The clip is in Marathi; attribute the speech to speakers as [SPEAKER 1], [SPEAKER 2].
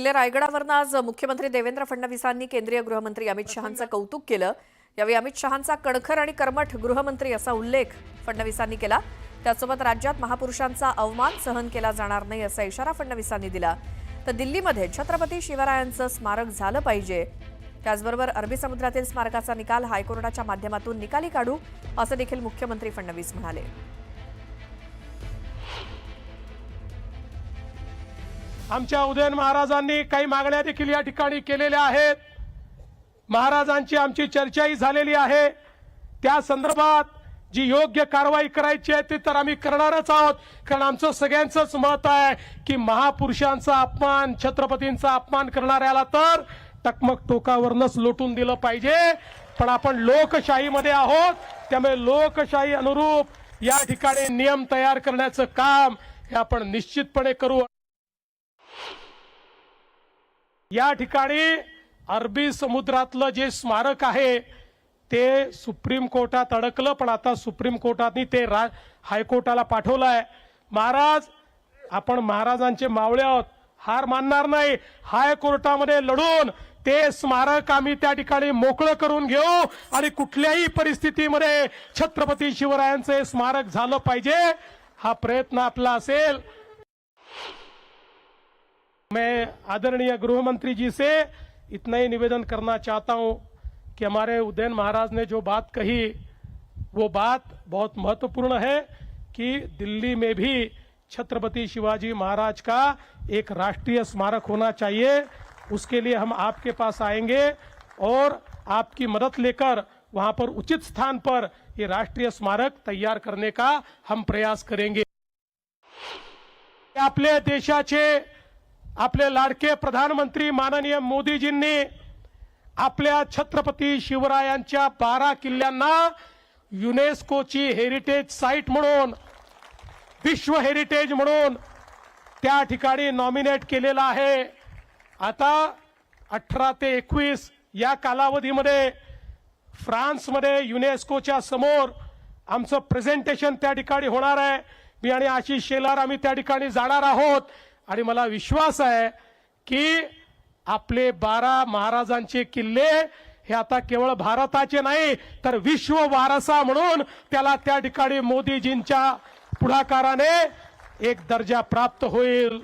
[SPEAKER 1] किल्ले रायगडावरून आज मुख्यमंत्री देवेंद्र फडणवीसांनी केंद्रीय गृहमंत्री अमित शहांचं कौतुक केलं। यावेळी अमित शहांचा कणखर आणि कर्मठ गृहमंत्री असा उल्लेख फडणवीसांनी केला। त्यासोबत राज्यात महापुरुषांचा अवमान सहन केला जाणार नाही असा इशारा फडणवीसांनी दिला। तर दिल्लीमध्ये छत्रपती शिवरायांचं स्मारक झालं पाहिजे। त्याचबरोबर अरबी समुद्रातील स्मारकाचा निकाल हायकोर्टाच्या माध्यमातून निकाली काढू असं देखील मुख्यमंत्री फडणवीस म्हणाले।
[SPEAKER 2] आमच्या उदयन महाराजांनी काही मागण्या देखील या ठिकाणी केलेल्या आहेत। महाराजांची आमची चर्चाही झालेली आहे। त्या संदर्भात जी योग्य कारवाई करायची आहे ती तर आम्ही करणारच आहोत, कारण आमचं सगळ्यांचंच मत आहे की महापुरुषांचा अपमान, छत्रपतींचा अपमान करणाऱ्याला तर टकमक टोकावरनच लोटून दिलं पाहिजे। पण आपण लोकशाहीमध्ये आहोत, त्यामुळे लोकशाही अनुरूप या ठिकाणी नियम तयार करण्याचं काम हे आपण निश्चितपणे करू। या ठिकाणी अरबी समुद्रातलं जे स्मारक आहे ते सुप्रीम कोर्टात अडकलं, पण आता सुप्रीम कोर्टाने ते हायकोर्टाला पाठवलंय। महाराज, आपण महाराजांचे मावळे आहोत, हार मानणार नाही। हायकोर्टामध्ये लढून ते स्मारक आम्ही त्या ठिकाणी मोकळं करून घेऊ आणि कुठल्याही परिस्थितीमध्ये छत्रपती शिवरायांचे स्मारक झालं पाहिजे, हा प्रयत्न आपला असेल। मैं आदरणीय गृह मंत्री जी से इतना ही निवेदन करना चाहता हूं कि हमारे उदयन महाराज ने जो बात कही वो बात बहुत महत्वपूर्ण है कि दिल्ली में भी छत्रपति शिवाजी महाराज का एक राष्ट्रीय स्मारक होना चाहिए। उसके लिए हम आपके पास आएंगे और आपकी मदद लेकर वहां पर उचित स्थान पर ये राष्ट्रीय स्मारक तैयार करने का हम प्रयास करेंगे। आपले देशाचे आपले लाडके प्रधानमंत्री माननीय मोदीजींनी आपल्या छत्रपती शिवरायांच्या 12 किल्ल्यांना युनेस्कोची हेरिटेज साइट म्हणून, विश्व हेरिटेज म्हणून त्या ठिकाणी नॉमिनेट केलेला आहे। आता 18 ते 21 या कालावधीमध्ये फ्रान्समध्ये युनेस्कोच्या समोर आमचं प्रेझेंटेशन त्या ठिकाणी होणार आहे। मी आणि आशिष शेलार आम्ही त्या ठिकाणी जाणार आहोत आणि मला विश्वास आहे की आपले 12 महाराजांचे किल्ले हे आता केवळ भारताचे नाही तर विश्व वारसा म्हणून त्याला त्या ठिकाणी मोदीजींच्या पुढाकाराने एक दर्जा प्राप्त होईल।